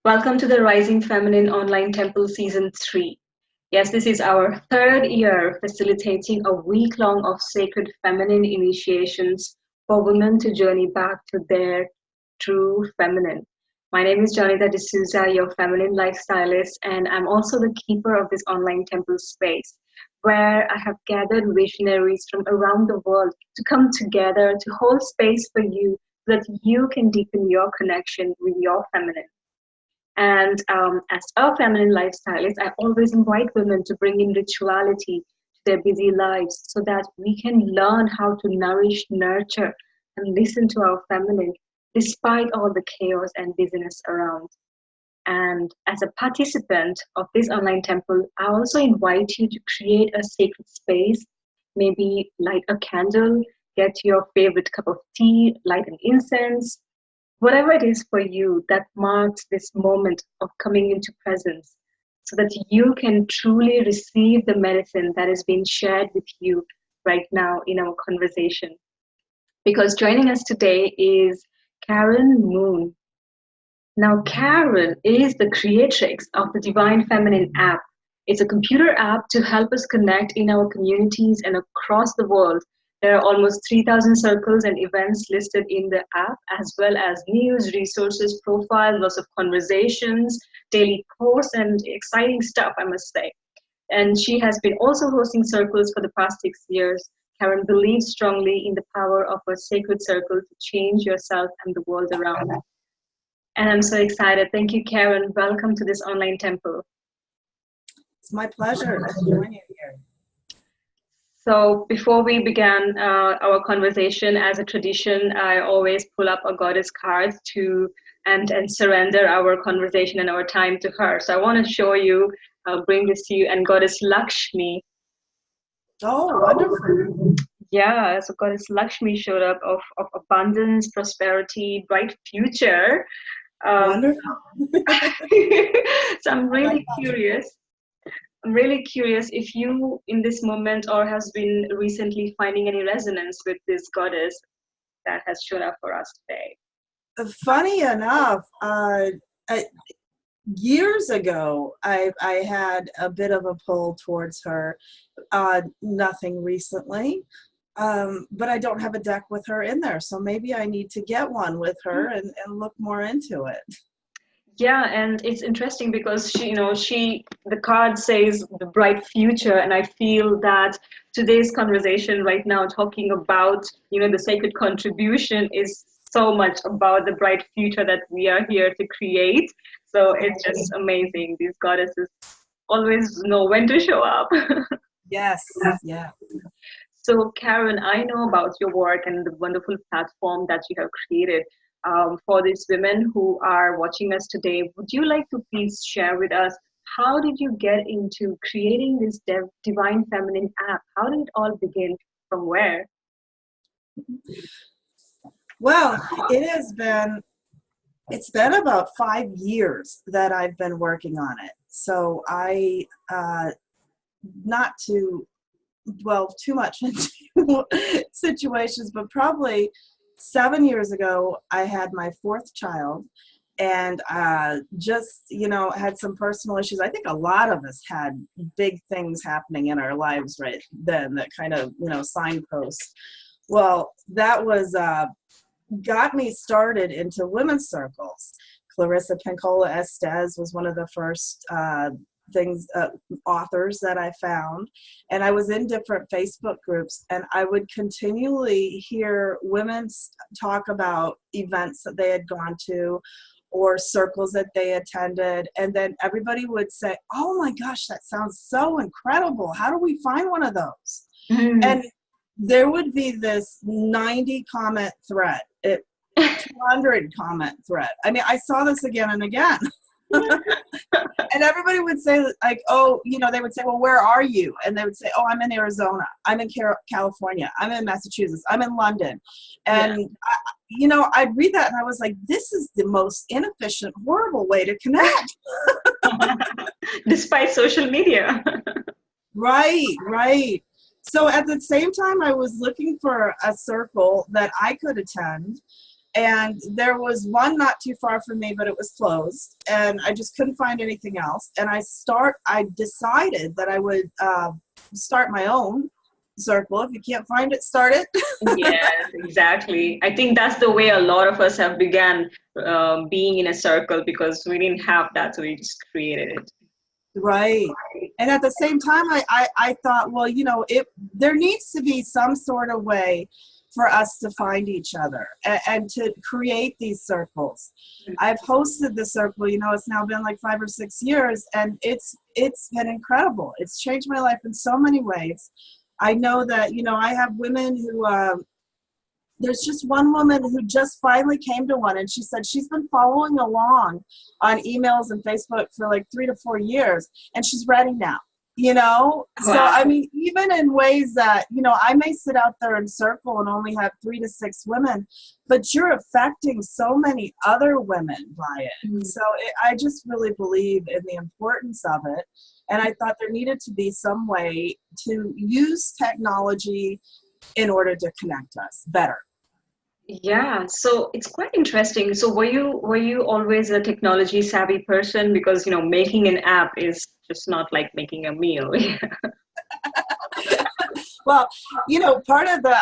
Welcome to the Rising Feminine Online Temple Season 3. Yes, this is our third year facilitating a week long of sacred feminine initiations for women to journey back to their true feminine. My name is Janita D'Souza, your feminine lifestylist, and I'm also the keeper of this online temple space where I have gathered visionaries from around the world to come together to hold space for you so that you can deepen your connection with your feminine. And as a feminine lifestylist, I always invite women to bring in rituality to their busy lives so that we can learn how to nourish, nurture, and listen to our feminine despite all the chaos and busyness around. And as a participant of this online temple, I also invite you to create a sacred space, maybe light a candle, get your favorite cup of tea, light an incense, whatever it is for you that marks this moment of coming into presence so that you can truly receive the medicine that is being shared with you right now in our conversation. Because joining us today is Karen Moon. Now, Karen is the creatrix of the Divine Feminine app. It's a computer app to help us connect in our communities and across the world. There are almost 3,000 circles and events listed in the app, as well as news, resources, profiles, lots of conversations, daily posts, and exciting stuff, I must say. And she has been also hosting circles for the past 6 years. Karen believes strongly in the power of a sacred circle to change yourself and the world around you. And I'm so excited. Thank you, Karen. Welcome to this online temple. It's my pleasure to join you here. So before we began our conversation, as a tradition, I always pull up a goddess card to and surrender our conversation and our time to her. So I want to show you, I'll bring this to you, and goddess Lakshmi. Oh, wonderful. Yeah, so goddess Lakshmi showed up of abundance, prosperity, bright future. Wonderful. So I'm really curious. I'm really curious if you, in this moment, or has been recently finding any resonance with this goddess that has shown up for us today. Funny enough, years ago, I had a bit of a pull towards her. Nothing recently, but I don't have a deck with her in there, so maybe I need to get one with her and look more into it. Yeah, and it's interesting because the card says the bright future, and I feel that today's conversation right now, talking about, the sacred contribution, is so much about the bright future that we are here to create. So it's just amazing. These goddesses always know when to show up. Yes, yeah. So, Karen, I know about your work and the wonderful platform that you have created for these women who are watching us today. Would you like to please share with us how did you get into creating this Divine Feminine app? How did it all begin? From where? Well, it's been about 5 years that I've been working on it. So I, not to dwell too much into situations, but probably 7 years ago, I had my fourth child and just, had some personal issues. I think a lot of us had big things happening in our lives right then that kind of, signposts. Well, that was got me started into women's circles. Clarissa Pinkola Estes was one of the first authors that I found, and I was in different Facebook groups, and I would continually hear women talk about events that they had gone to or circles that they attended, and then everybody would say, oh my gosh, that sounds so incredible, how do we find one of those? And there would be this 90 comment thread, 200 comment thread. I mean, I saw this again and again. And everybody would say, like, oh, they would say, well, where are you? And they would say, oh, I'm in Arizona, I'm in California, I'm in Massachusetts, I'm in London. And I'd read that and I was like, this is the most inefficient, horrible way to connect. Despite social media. Right. So at the same time, I was looking for a circle that I could attend. And there was one not too far from me, but it was closed, and I just couldn't find anything else. And I decided that I would start my own circle. If you can't find it, start it. Yes, exactly. I think that's the way a lot of us have began being in a circle because we didn't have that, so we just created it. Right. And at the same time, I thought, well, there needs to be some sort of way for us to find each other and to create these circles. I've hosted the circle, it's now been like 5 or 6 years, and it's been incredible. It's changed my life in so many ways. I know that, I have women who, there's just one woman who just finally came to one, and she said she's been following along on emails and Facebook for like 3 to 4 years, and she's ready now. Wow. So I mean, even in ways that I may sit out there in circle and only have 3 to 6 women, but you're affecting so many other women by it. Mm-hmm. So I just really believe in the importance of it, and I thought there needed to be some way to use technology in order to connect us better. Yeah, so it's quite interesting. So were you always a technology savvy person? Because making an app is just not like making a meal. Well, part of the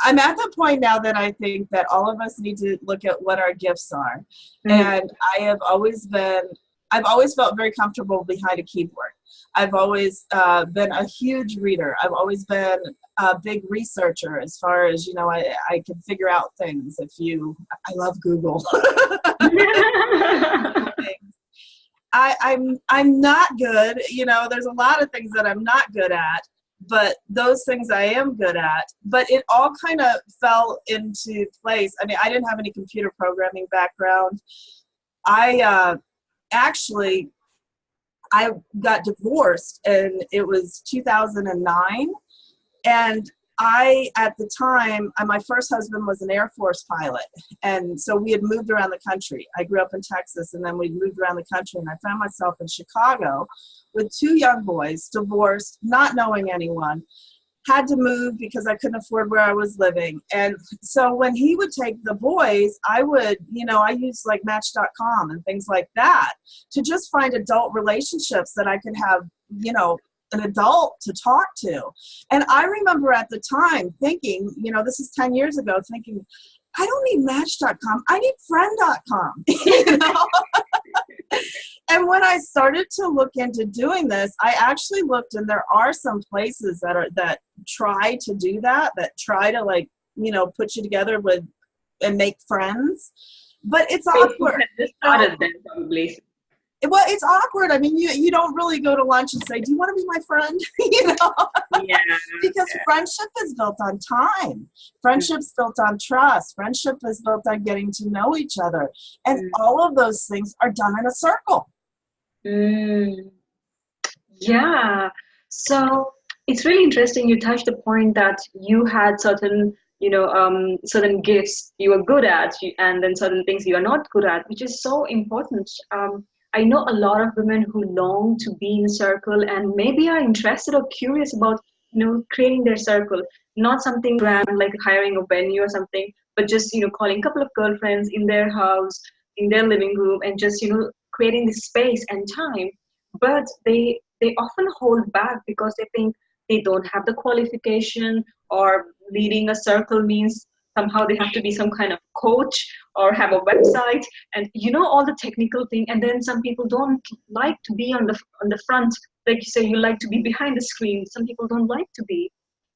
I'm at the point now that I think that all of us need to look at what our gifts are. And I've always felt very comfortable behind a keyboard. I've always been a huge reader. I've always been a big researcher as far as, I can figure out things I love Google. I'm not good, there's a lot of things that I'm not good at, but those things I am good at. But it all kind of fell into place. I mean, I didn't have any computer programming background. I got divorced, and it was 2009. And at the time, my first husband was an Air Force pilot. And so we had moved around the country. I grew up in Texas, and then we moved around the country, and I found myself in Chicago with 2 young boys, divorced, not knowing anyone. Had to move because I couldn't afford where I was living. And so when he would take the boys, I would, I used like Match.com and things like that to just find adult relationships that I could have, an adult to talk to. And I remember at the time thinking, this is 10 years ago, thinking, I don't need Match.com. I need Friend.com. And when I started to look into doing this, I actually looked, and there are some places that try to do that try to put you together and make friends. But it's awkward. Probably. Well, it's awkward. I mean, you don't really go to lunch and say, do you want to be my friend? Yeah. Because friendship is built on time. Friendship's built on trust. Friendship is built on getting to know each other. And all of those things are done in a circle. Yeah. So it's really interesting. You touched the point that you had certain certain gifts you are good at, and then certain things you are not good at, which is so important. I know a lot of women who long to be in a circle and maybe are interested or curious about, creating their circle. Not something grand like hiring a venue or something, but just, calling a couple of girlfriends in their house, in their living room, and just, creating this space and time. But they often hold back because they think they don't have the qualification, or leading a circle means somehow they have to be some kind of coach or have a website and all the technical thing. And then some people don't like to be on the front, like you say, you like to be behind the screen. Some people don't like to be.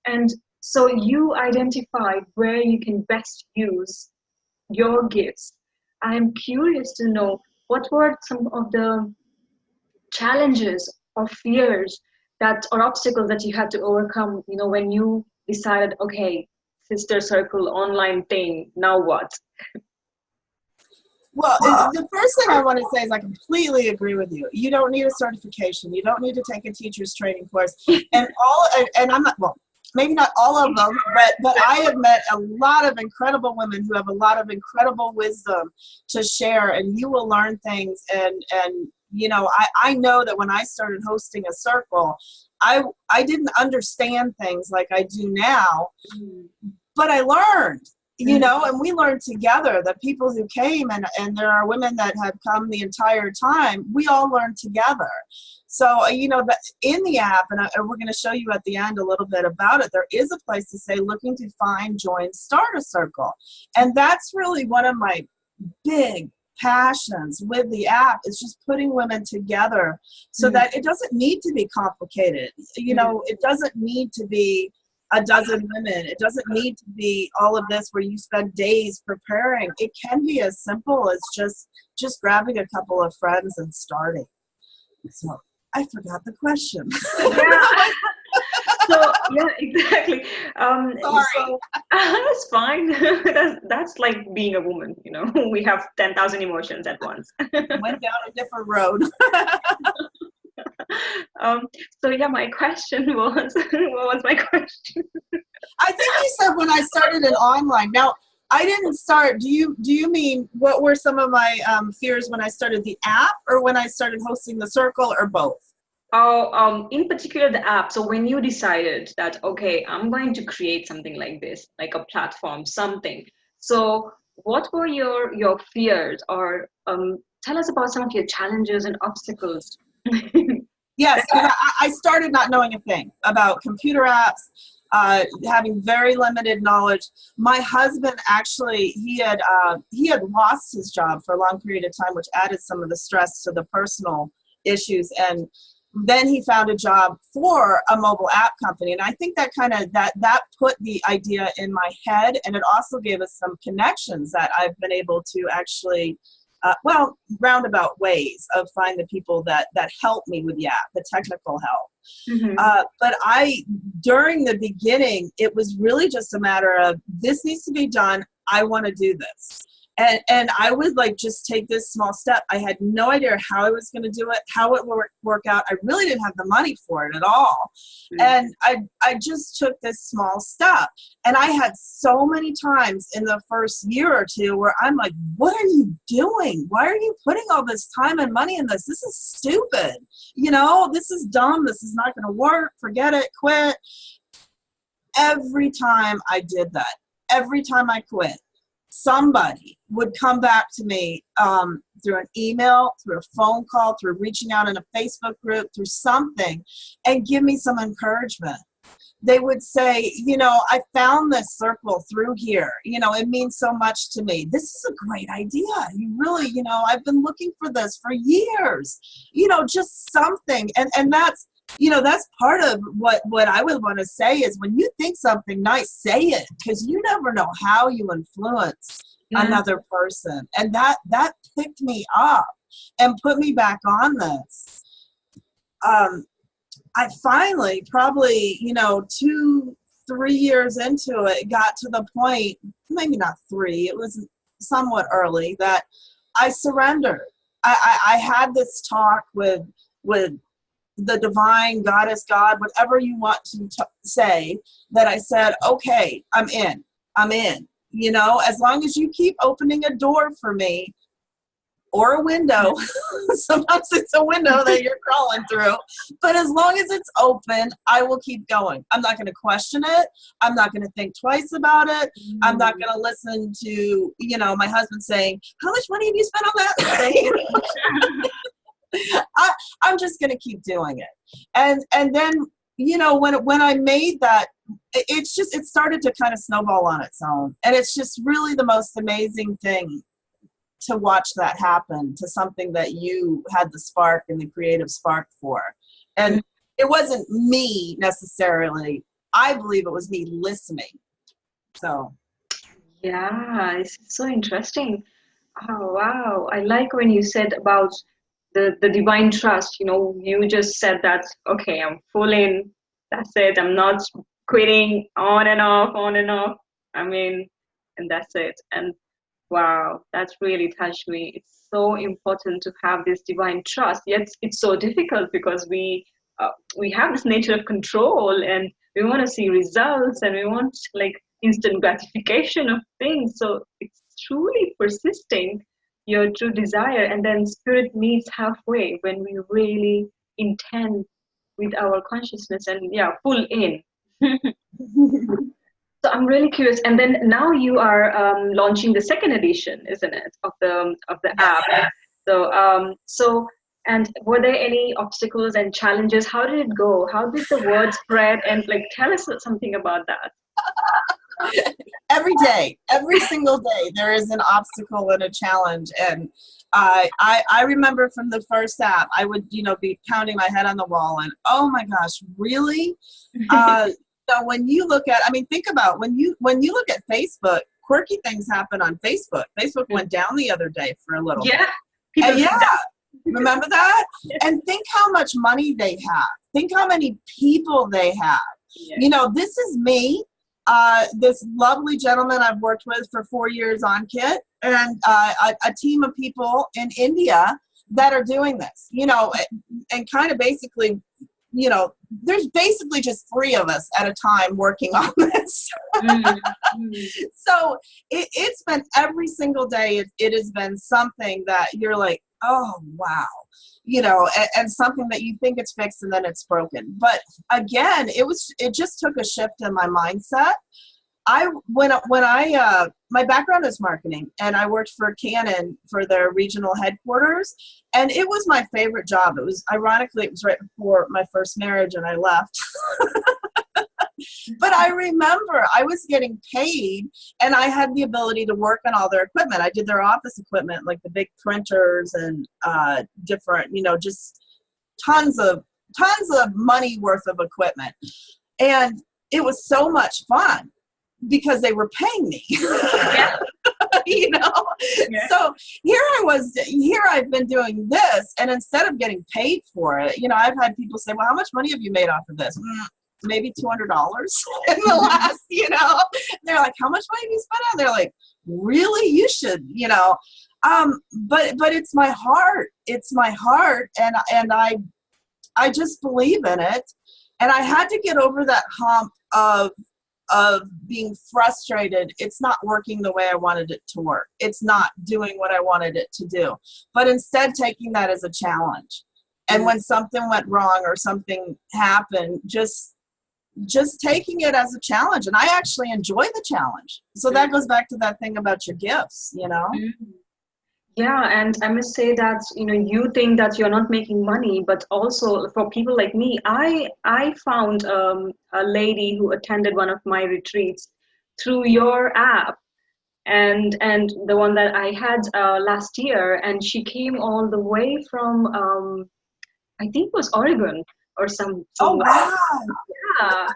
And so you identified where you can best use your gifts. I'm curious to know, what were some of the challenges or fears or obstacles that you had to overcome, when you decided, okay, sister circle online thing, now what? Well, the first thing I want to say is I completely agree with you. You don't need a certification. You don't need to take a teacher's training course. And I'm not, well, maybe not all of them, but I have met a lot of incredible women who have a lot of incredible wisdom to share, and you will learn things. And I know that when I started hosting a circle, I didn't understand things like I do now, but I learned, you know, and we learned together. The people who came, and there are women that have come the entire time, we all learned together. So, you know, in the app, and we're going to show you at the end a little bit about it, there is a place to say, looking to find, join, start a circle. And that's really one of my big passions with the app, is just putting women together so that it doesn't need to be complicated. You know, it doesn't need to be a dozen women. It doesn't need to be all of this where you spend days preparing. It can be as simple as just grabbing a couple of friends and starting. So I forgot the question. Yeah. So yeah, exactly. Sorry. So that's fine. That's like being a woman, you know. We have 10,000 emotions at once. Went down a different road. So yeah, my question was, what was my question? I think you said when I started an online. Now, I didn't start. Do you mean what were some of my fears when I started the app, or when I started hosting the circle, or both? Oh, in particular the app. So when you decided that, okay, I'm going to create something like this, like a platform, something. So what were your fears, or tell us about some of your challenges and obstacles? Yes, and I started not knowing a thing about computer apps, having very limited knowledge. My husband actually, he had lost his job for a long period of time, which added some of the stress to the personal issues. And then he found a job for a mobile app company, and I think that kind of that put the idea in my head, and it also gave us some connections that I've been able to actually. Roundabout ways of find the people that help me with the app, the technical help. But during the beginning, it was really just a matter of, this needs to be done. I want to do this. And I would like just take this small step. I had no idea how I was going to do it, how it would work out. I really didn't have the money for it at all. And I just took this small step. And I had so many times in the first year or two where I'm like, what are you doing? Why are you putting all this time and money in this? This is stupid. You know, this is dumb. This is not going to work. Forget it. Quit. Every time I did that, every time I quit, somebody would come back to me through an email, through a phone call, through reaching out in a Facebook group, through something, and give me some encouragement. They would say, you know, I found this circle through here. You know, it means so much to me. This is a great idea. You really, you know, I've been looking for this for years. You know, just something. And that's, you know, that's part of what I would want to say is, when you think something nice, say it, because you never know how you influence another person. And that picked me up and put me back on this. I finally, probably, you know, 2-3 years into it, got to the point, maybe not 3, it was somewhat early, that I surrendered. I had this talk with the divine goddess, God, whatever you want to say, that I said, okay, I'm in, you know, as long as you keep opening a door for me, or a window. Sometimes it's a window that you're crawling through, but as long as it's open, I will keep going. I'm not going to question it. I'm not going to think twice about it. I'm not going to listen to, you know, my husband saying, how much money have you spent on that? I'm just going to keep doing it. And then, you know, when I made that, it started to kind of snowball on its own. And it's just really the most amazing thing to watch that happen to something that you had the spark and the creative spark for. And it wasn't me necessarily. I believe it was me listening. So. Yeah, it's so interesting. Oh, wow. I like when you said about the divine trust. You know, you just said that, okay, I'm full in. That's it. I'm not quitting, on and off, on and off. I mean, and that's it. And wow, that's really touched me. It's so important to have this divine trust. Yet it's so difficult because we have this nature of control, and we want to see results, and we want like instant gratification of things. So it's truly persisting your true desire, and then spirit meets halfway when we really intend with our consciousness and yeah, pull in. So I'm really curious. And then now you are launching the second edition, isn't it, of the Yes. app? So and were there any obstacles and challenges? How did it go? How did the word spread? And like, tell us something about that. Every day, every single day, there is an obstacle and a challenge. And I remember from the first app, I would, be pounding my head on the wall and, oh my gosh, really? So when you look at, I mean, think about when you look at Facebook, quirky things happen on Facebook. Facebook went down the other day for a little Yeah. bit. And yeah, remember that? And think how much money they have. Think how many people they have. Yeah. This is me. This lovely gentleman I've worked with for 4 years on Kit, and a team of people in India that are doing this, and kind of basically, there's basically just 3 of us at a time working on this. So it's been every single day. It has been something that you're like, oh, wow. And something that you think it's fixed and then it's broken. But again, it just took a shift in my mindset. My background is marketing, and I worked for Canon for their regional headquarters, and it was my favorite job. It was right before my first marriage, and I left. But I remember I was getting paid, and I had the ability to work on all their equipment. I did their office equipment, like the big printers and different, just tons of money worth of equipment. And it was so much fun because they were paying me. Yeah. Yeah. So here I've been doing this, and instead of getting paid for it, I've had people say, well, how much money have you made off of this? Maybe $200 in the last, they're like, how much money have you spent on? They're like, really? You should, but it's my heart. It's my heart. And I just believe in it. And I had to get over that hump of being frustrated. It's not working the way I wanted it to work. It's not doing what I wanted it to do, but instead taking that as a challenge. And when something went wrong or something happened, just taking it as a challenge. And I actually enjoy the challenge. So that goes back to that thing about your gifts, Yeah, and I must say that, you think that you're not making money, but also for people like me, I found a lady who attended one of my retreats through your app, and the one that I had last year, and she came all the way from I think it was Oregon or somewhere. Oh, wow. Yeah.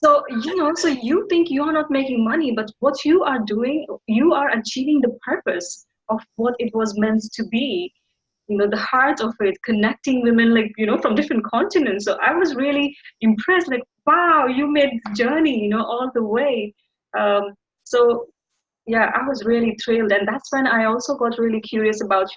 So, so you think you are not making money, but what you are doing, you are achieving the purpose of what it was meant to be. The heart of it, connecting women, like, from different continents. So I was really impressed, like, wow, you made the journey, all the way. So yeah, I was really thrilled. And that's when I also got really curious about,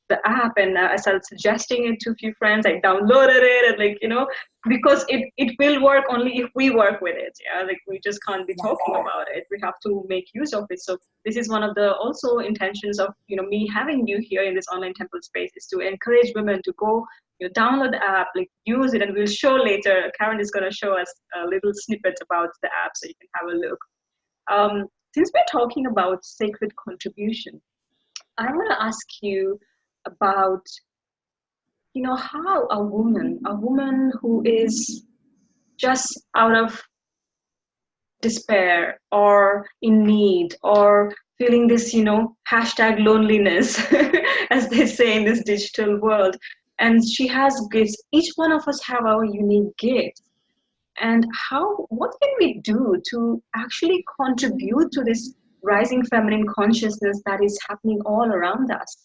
the app, and I started suggesting it to a few friends. I downloaded it, and because it will work only if we work with it. Yeah, like, we just can't be talking about it. We have to make use of it. So this is one of the also intentions of me having you here in this online temple space, is to encourage women to go download the app, like, use it, and we'll show later. Karen is going to show us a little snippet about the app so you can have a look. Since we're talking about sacred contribution, I want to ask you about how a woman who is just out of despair or in need or feeling this hashtag loneliness as they say in this digital world, and she has gifts. Each one of us have our unique gifts, and what can we do to actually contribute to this rising feminine consciousness that is happening all around us?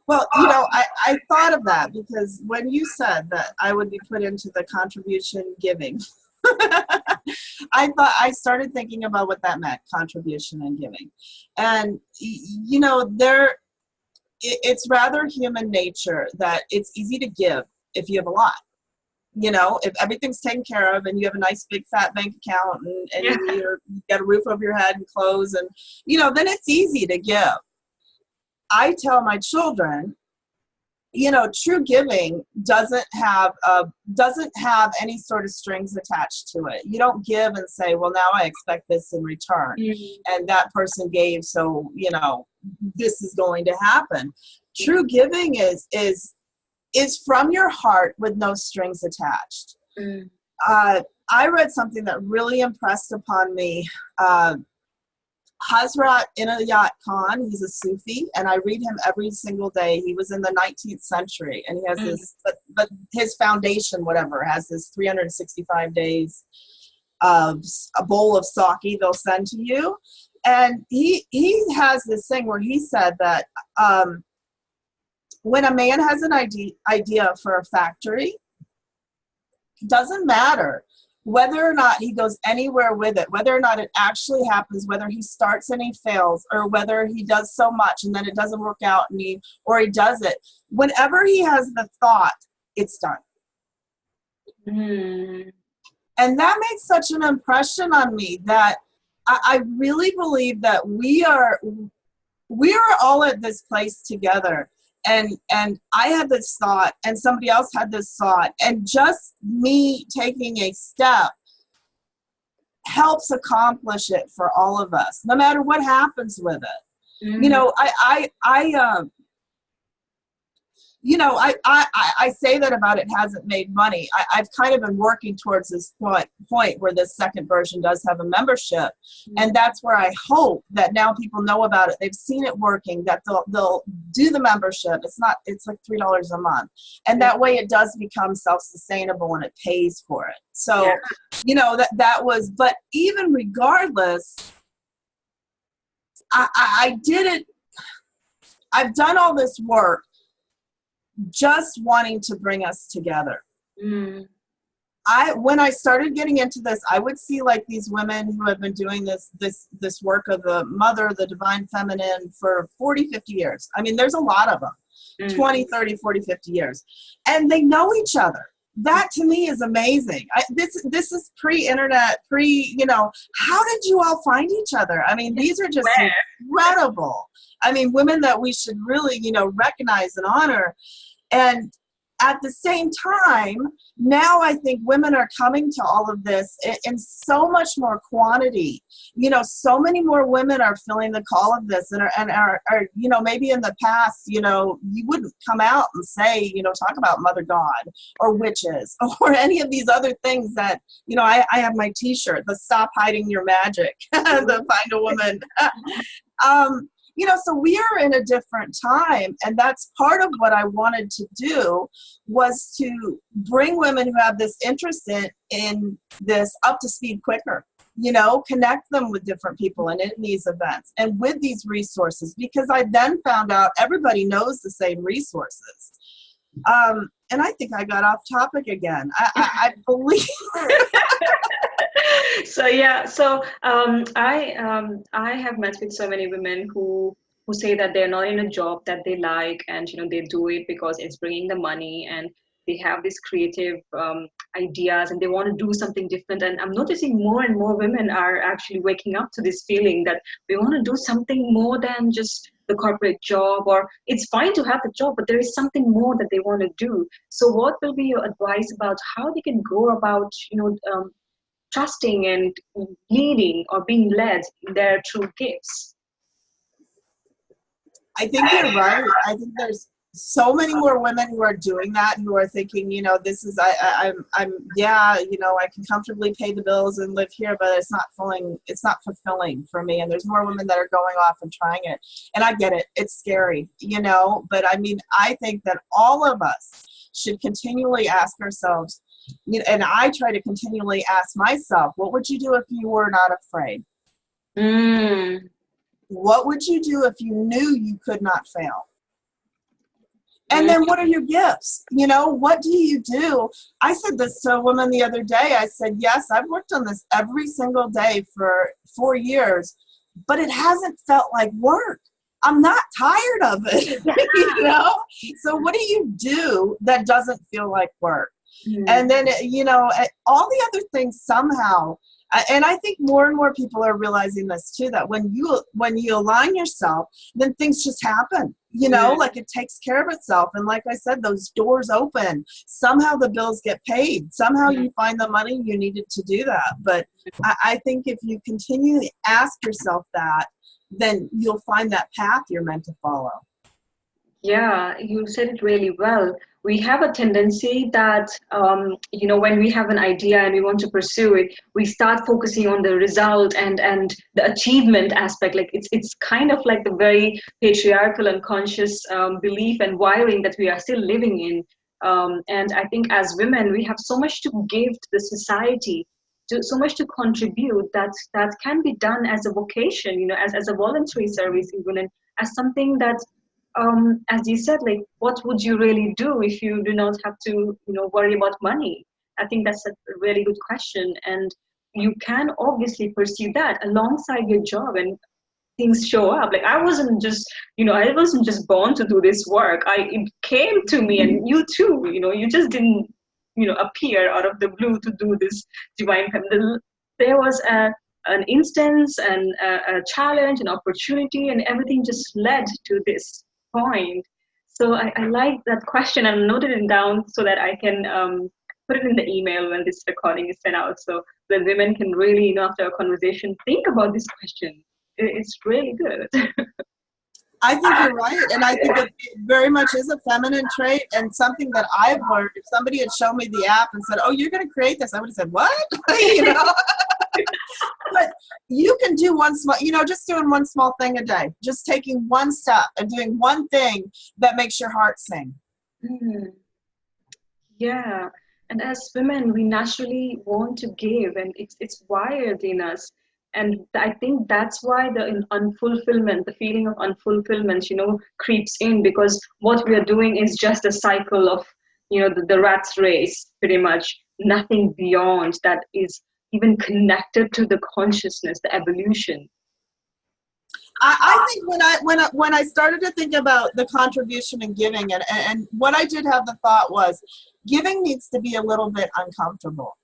Well, I thought of that because when you said that I would be put into the contribution giving, I started thinking about what that meant, contribution and giving. And, it's rather human nature that it's easy to give if you have a lot. If everything's taken care of and you have a nice big fat bank account and you've got a roof over your head and clothes and, then it's easy to give. I tell my children, true giving doesn't have any sort of strings attached to it. You don't give and say, well, now I expect this in return. And that person gave, so, this is going to happen. True giving is from your heart with no strings attached. I read something that really impressed upon me. Hazrat Inayat Khan, he's a Sufi, and I read him every single day. He was in the 19th century, and he has this, but his foundation, whatever, has this 365 days of a bowl of sake they'll send to you. And he has this thing where he said that when a man has an idea for a factory, it doesn't matter whether or not he goes anywhere with it, whether or not it actually happens, whether he starts and he fails, or whether he does so much and then it doesn't work out and he does it. Whenever he has the thought, it's done. And that made such an impression on me that I really believe that we are all at this place together. And I had this thought, and somebody else had this thought, and just me taking a step helps accomplish it for all of us, no matter what happens with it. I say that about it hasn't made money. I've kind of been working towards this point where this second version does have a membership. And that's where I hope that now people know about it. They've seen it working, that they'll do the membership. It's like $3 a month. And that way it does become self-sustainable and it pays for it. So, that was, but even regardless, I did it. I've done all this work just wanting to bring us together. When I started getting into this, I would see like these women who have been doing this work of the mother, the divine feminine for 40, 50 years. I mean, there's a lot of them, 20, 30, 40, 50 years. And they know each other. That to me is amazing. This is pre-internet, how did you all find each other? I mean, these are just incredible. I mean, women that we should really, recognize and honor. And at the same time, now I think women are coming to all of this in so much more quantity. So many more women are feeling the call of this and are maybe in the past, you wouldn't come out and say, talk about Mother God or witches or any of these other things that, I have my t-shirt, the Stop Hiding Your Magic, the Find a Woman. So we are in a different time, and that's part of what I wanted to do was to bring women who have this interest in this up to speed quicker, connect them with different people and in these events and with these resources, because I then found out everybody knows the same resources. And I think I got off topic again. I believe. I have met with so many women who say that they're not in a job that they like, and they do it because it's bringing the money, and they have these creative ideas and they want to do something different. And I'm noticing more and more women are actually waking up to this feeling that we want to do something more than just the corporate job, or it's fine to have the job, but there is something more that they want to do. So what will be your advice about how they can go about trusting and leading or being led in their true gifts? I think you're right. I think there's so many more women who are doing that, who are thinking, this is, I can comfortably pay the bills and live here, but it's not fulfilling for me. And there's more women that are going off and trying it. And I get it. It's scary, but I mean, I think that all of us should continually ask ourselves, and I try to continually ask myself, what would you do if you were not afraid? What would you do if you knew you could not fail? And then what are your gifts? What do you do? I said this to a woman the other day. I said, yes, I've worked on this every single day for 4 years, but it hasn't felt like work. I'm not tired of it, So what do you do that doesn't feel like work? And then, all the other things somehow, And I think more and more people are realizing this too, that when you align yourself, then things just happen, you know, like it takes care of itself. And like I said, those doors open, somehow the bills get paid, somehow you find the money you needed to do that. But I think if you continually ask yourself that, then you'll find that path you're meant to follow. Yeah, you said it really well. We have a tendency that, when we have an idea and we want to pursue it, we start focusing on the result and the achievement aspect. Like it's kind of like the very patriarchal unconscious belief and wiring that we are still living in. And I think as women, we have so much to give to the society, so much to contribute that can be done as a vocation, as a voluntary service, even, and as something that as you said, like, what would you really do if you do not have to, worry about money? I think that's a really good question. And you can obviously pursue that alongside your job and things show up. Like, I wasn't just born to do this work. It came to me, and you too, you just didn't, appear out of the blue to do this divine feminine. There was an instance and a challenge, an opportunity, and everything just led to this point. So I like that question. I'm noted it down so that I can put it in the email when this recording is sent out, so that women can really, after a conversation, think about this question. It's really good. I think you're right, and I think it very much is a feminine trait, and something that I've learned. If somebody had shown me the app and said, "Oh, you're going to create this," I would have said, "What?" But you can do one small, just doing one small thing a day, just taking one step and doing one thing that makes your heart sing. Yeah, and as women, we naturally want to give, and it's wired in us. And I think that's why the unfulfillment, the feeling of unfulfillment, creeps in, because what we are doing is just a cycle of, the rat race, pretty much. Nothing beyond that is even connected to the consciousness, the evolution. I think when I started to think about the contribution and giving, and what I did have the thought was, giving needs to be a little bit uncomfortable.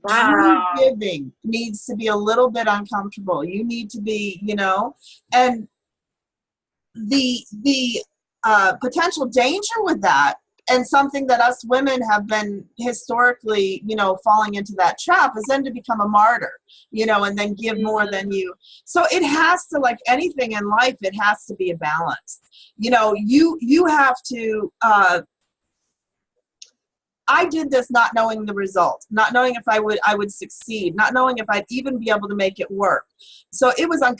Wow. True giving needs to be a little bit uncomfortable. You need to be, and the potential danger with that, and something that us women have been historically, falling into that trap, is then to become a martyr, and then give more than you. So it has to, like anything in life, it has to be a balance. You have to, I did this not knowing the result, not knowing if I would succeed, not knowing if I'd even be able to make it work. So it was not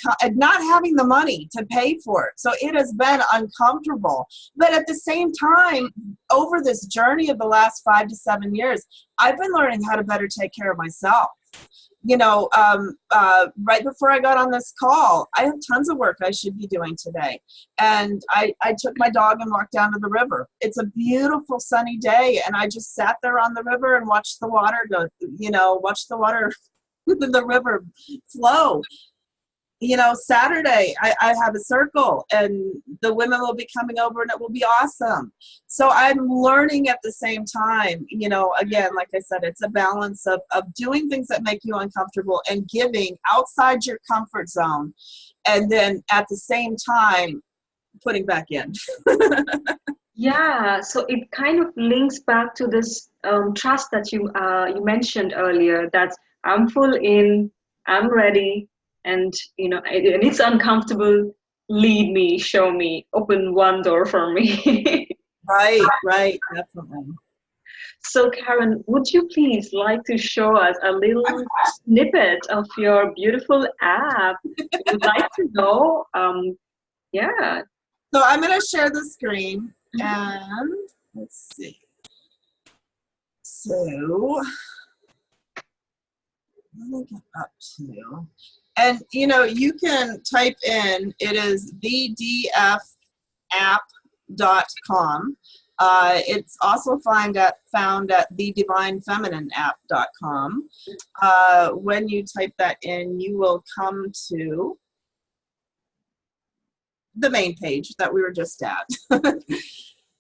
having the money to pay for it. So it has been uncomfortable. But at the same time, over this journey of the last 5 to 7 years, I've been learning how to better take care of myself. Right before I got on this call, I have tons of work I should be doing today. And I took my dog and walked down to the river. It's a beautiful sunny day, and I just sat there on the river and watched the water go, watch the water, the river flow. Saturday I have a circle, and the women will be coming over, and it will be awesome. So I'm learning at the same time, again, like I said, it's a balance of doing things that make you uncomfortable and giving outside your comfort zone. And then at the same time, putting back in. Yeah, so it kind of links back to this trust that you mentioned earlier, that I'm full in, I'm ready, and and it's uncomfortable. Lead me, show me, open one door for me. Right, definitely. So Karen, would you please like to show us a little snippet of your beautiful app? We'd like to know. Yeah. So I'm going to share the screen, and let's see. So let me get up to, and you can type in, it is thedfapp.com. It's also found at thedivinefeminine.app.com. When you type that in, you will come to the main page that we were just at.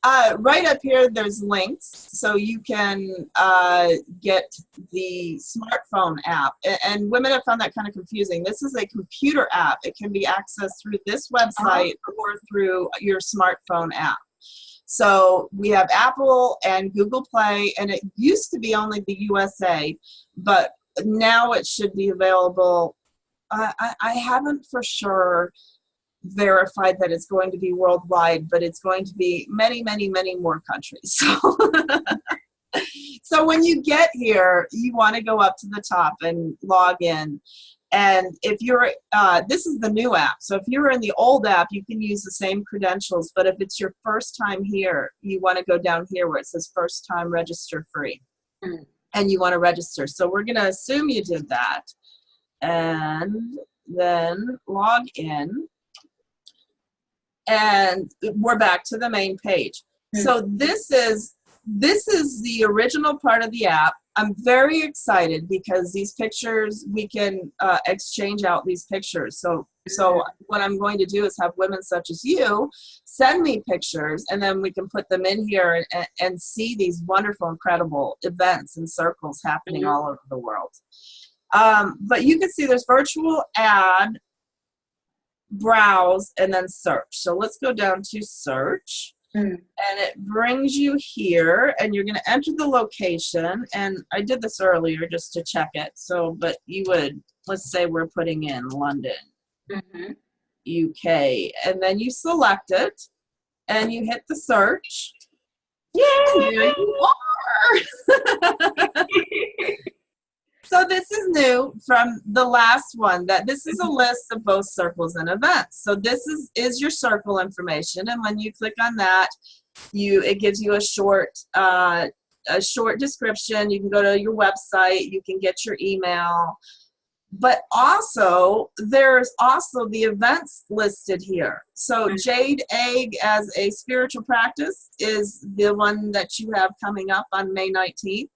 Right up here, there's links, so you can get the smartphone app. And women have found that kind of confusing. This is a computer app. It can be accessed through this website or through your smartphone app. So we have Apple and Google Play, and it used to be only the USA, but now it should be available. I haven't for sure verified that it's going to be worldwide, but it's going to be many, many, many more countries. So when you get here, you want to go up to the top and log in. And if you're, this is the new app. So if you're in the old app, you can use the same credentials. But if it's your first time here, you want to go down here where it says first time register free. And you want to register. So we're going to assume you did that. And then log in. And we're back to the main page. So this is the original part of the app. I'm very excited because these pictures, we can exchange out these pictures. So what I'm going to do is have women such as you send me pictures, and then we can put them in here and see these wonderful, incredible events and circles happening all over the world. But you can see there's virtual ad, browse, and then search. So let's go down to search. And it brings you here, and you're going to enter the location. And I did this earlier just to check it. So, but you would, let's say we're putting in London, UK, and then you select it, and you hit the search. Yay! And there you are. So this is new from the last one, that this is a list of both circles and events. So this is your circle information, and when you click on that, it gives you a short description. You can go to your website, you can get your email, but also there's also the events listed here. So Jade Egg as a spiritual practice is the one that you have coming up on May 19th.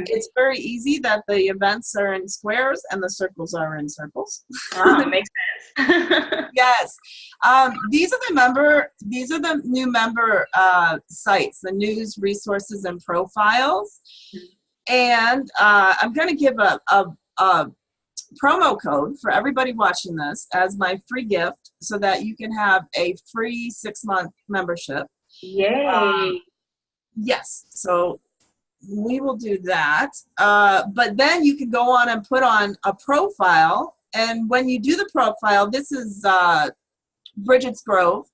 It's very easy that the events are in squares and the circles are in circles. Wow, makes sense. Yes. These are the new member sites, the news, resources, and profiles. And I'm going to give a promo code for everybody watching this as my free gift so that you can have a free 6-month membership. Yay. Yes. So we will do that. But then you can go on and put on a profile. And when you do the profile, this is Bridget's Grove.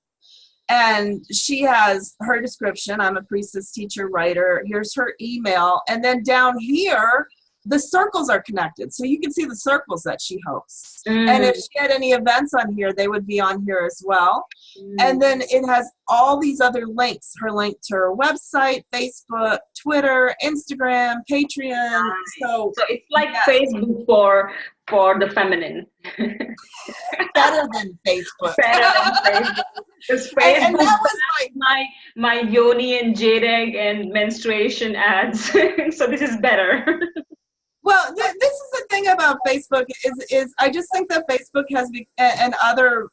And she has her description. I'm a priestess, teacher, writer. Here's her email. And then down here, the circles are connected. So you can see the circles that she hosts. And if she had any events on here, they would be on here as well. And then it has all these other links. Her link to her website, Facebook, Twitter, Instagram, Patreon. So it's like Facebook for the feminine. Better than Facebook. Better than Facebook. Because Facebook and that was my yoni and jade egg and menstruation ads. So this is better. Well, this is the thing about Facebook is I just think that Facebook has and other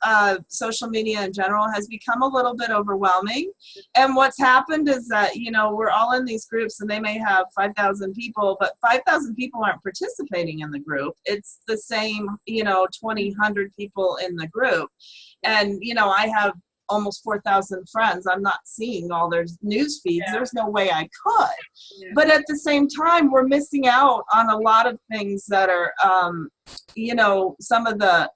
social media in general has become a little bit overwhelming. And what's happened is that, we're all in these groups and they may have 5,000 people, but 5,000 people aren't participating in the group. It's the same, 2,000 people in the group. And, I have almost 4,000 friends. I'm not seeing all their news feeds. Yeah. There's no way I could. Yeah. But at the same time, we're missing out on a lot of things that are, some of the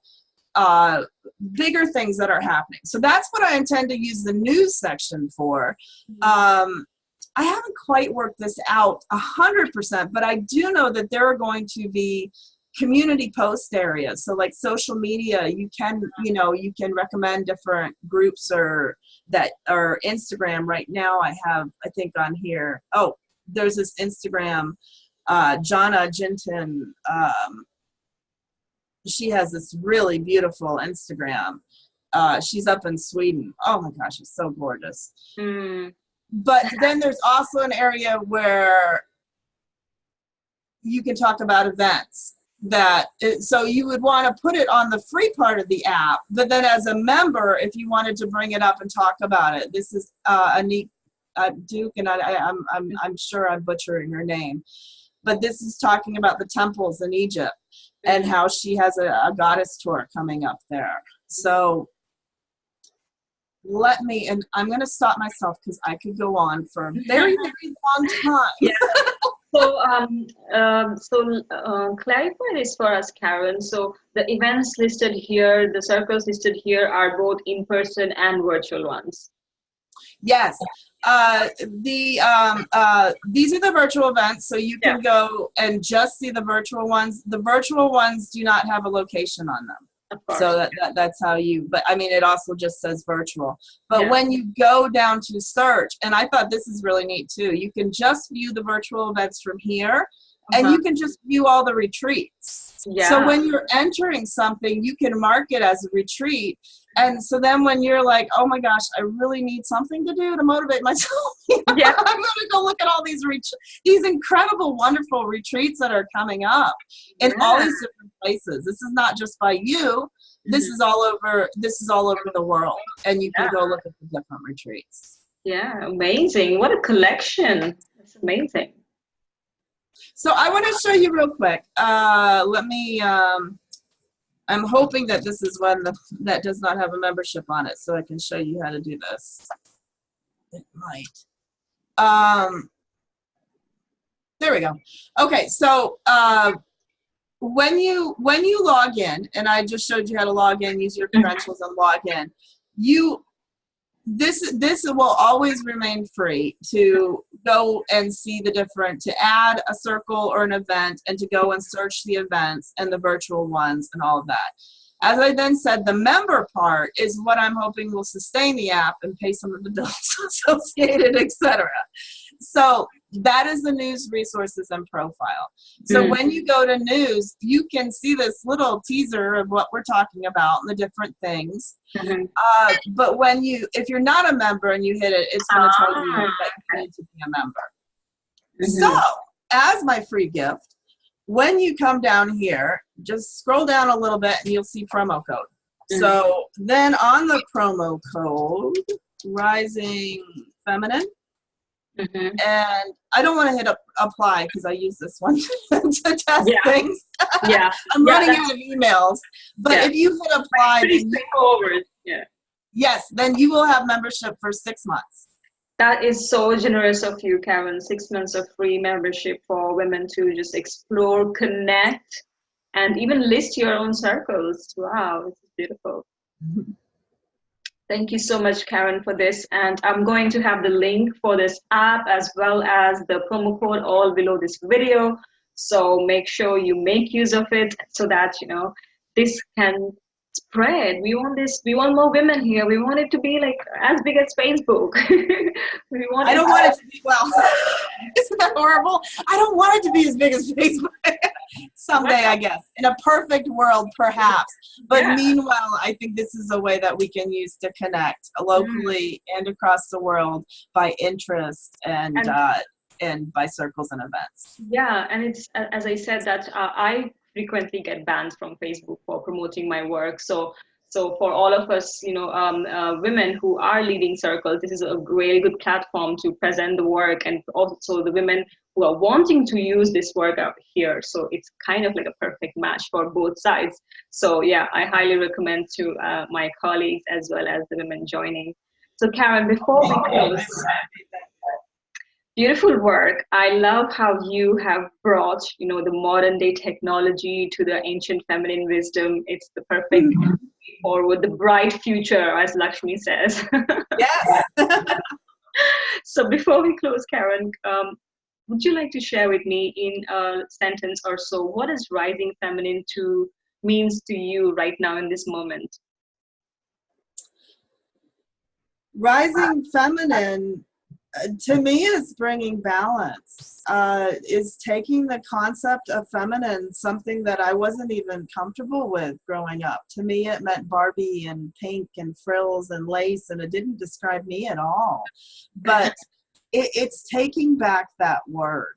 bigger things that are happening. So that's what I intend to use the news section for. I haven't quite worked this out 100%, but I do know that there are going to be community post areas. So like social media, you can recommend different groups or Instagram. Right now I think on here, there's this Instagram, Jana Jinton. She has this really beautiful Instagram. She's up in Sweden. Oh my gosh, it's so gorgeous. But then there's also an area where you can talk about events. So you would want to put it on the free part of the app, but then as a member, if you wanted to bring it up and talk about it, this is a neat Duke, and I'm sure I'm butchering her name, but this is talking about the temples in Egypt and how she has a goddess tour coming up there. So and I'm going to stop myself because I could go on for a very, very long time. Yeah. Clarify this for us, Karen. So the events listed here, the circles listed here are both in-person and virtual ones. Yes. These are the virtual events, so you can go and just see the virtual ones. The virtual ones do not have a location on them. Of course. So that's how but I mean, it also just says virtual. But when you go down to search, and I thought this is really neat too, you can just view the virtual events from here, and you can just view all the retreats. Yeah. So when you're entering something, you can mark it as a retreat. And so then when you're like, oh my gosh, I really need something to do to motivate myself, yeah, I'm going to go look at all these incredible, wonderful retreats that are coming up in all these different places. This is not just by you. This is all over. This is all over the world, and you can go look at the different retreats. Yeah, amazing! What a collection! That's amazing. So I want to show you real quick. Let me. I'm hoping that this is one that does not have a membership on it, so I can show you how to do this. It might. There we go. Okay, so when you log in, and I just showed you how to log in, use your credentials and log in, this will always remain free to go and see to add a circle or an event, and to go and search the events and the virtual ones and all of that. As I then said, the member part is what I'm hoping will sustain the app and pay some of the bills associated, etc. So that is the news, resources, and profile. So when you go to news, you can see this little teaser of what we're talking about and the different things. But if you're not a member and you hit it, it's going to tell you that you need to be a member. So as my free gift, when you come down here, just scroll down a little bit and you'll see promo code. So then on the promo code, Rising Feminine, and I don't want to hit apply because I use this one to test things. I'm running out of emails. But if you hit apply, then you will have membership for 6 months. That is so generous of you, Karen. 6 months of free membership for women to just explore, connect, and even list your own circles. Wow, this is beautiful. Thank you so much, Karen, for this. And I'm going to have the link for this app as well as the promo code all below this video. So make sure you make use of it so that, this can spread. We want more women here. We want it to be like as big as Facebook. I don't want it to be, isn't that horrible? I don't want it to be as big as Facebook. Someday, I guess. In a perfect world, perhaps. But meanwhile, I think this is a way that we can use to connect locally and across the world by interest and by circles and events. Yeah, and it's, as I said, that I frequently get banned from Facebook for promoting my work. So for all of us, women who are leading circles, this is a really good platform to present the work, and also the women who are wanting to use this work out here. So it's kind of like a perfect match for both sides. So yeah, I highly recommend to my colleagues as well as the women joining. So Karen, before we close, beautiful work. I love how you have brought, the modern day technology to the ancient feminine wisdom. It's the perfect forward, the bright future, as Lakshmi says. Yes. So before we close, Karen, would you like to share with me in a sentence or so, what is Rising Feminine means to you right now in this moment? Rising Feminine, to me, is bringing balance, is taking the concept of feminine, something that I wasn't even comfortable with growing up. To me, it meant Barbie and pink and frills and lace, and it didn't describe me at all. But it's taking back that word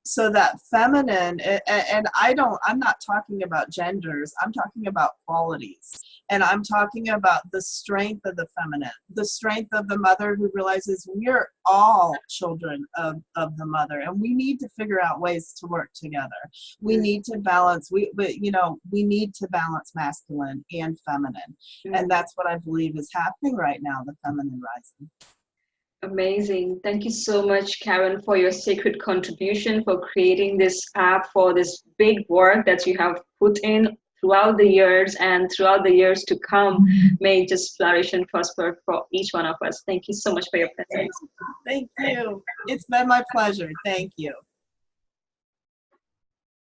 So that feminine, and I'm not talking about genders, I'm talking about qualities. And I'm talking about the strength of the feminine, the strength of the mother who realizes we're all children of the mother, and we need to figure out ways to work together. We need to balance, we need to balance masculine and feminine. And that's what I believe is happening right now, the feminine rising. Amazing. Thank you so much, Karen, for your sacred contribution, for creating this app, for this big work that you have put in throughout the years and throughout the years to come. May it just flourish and prosper for each one of us. Thank you so much for your presence. Thank you. It's been my pleasure. Thank you.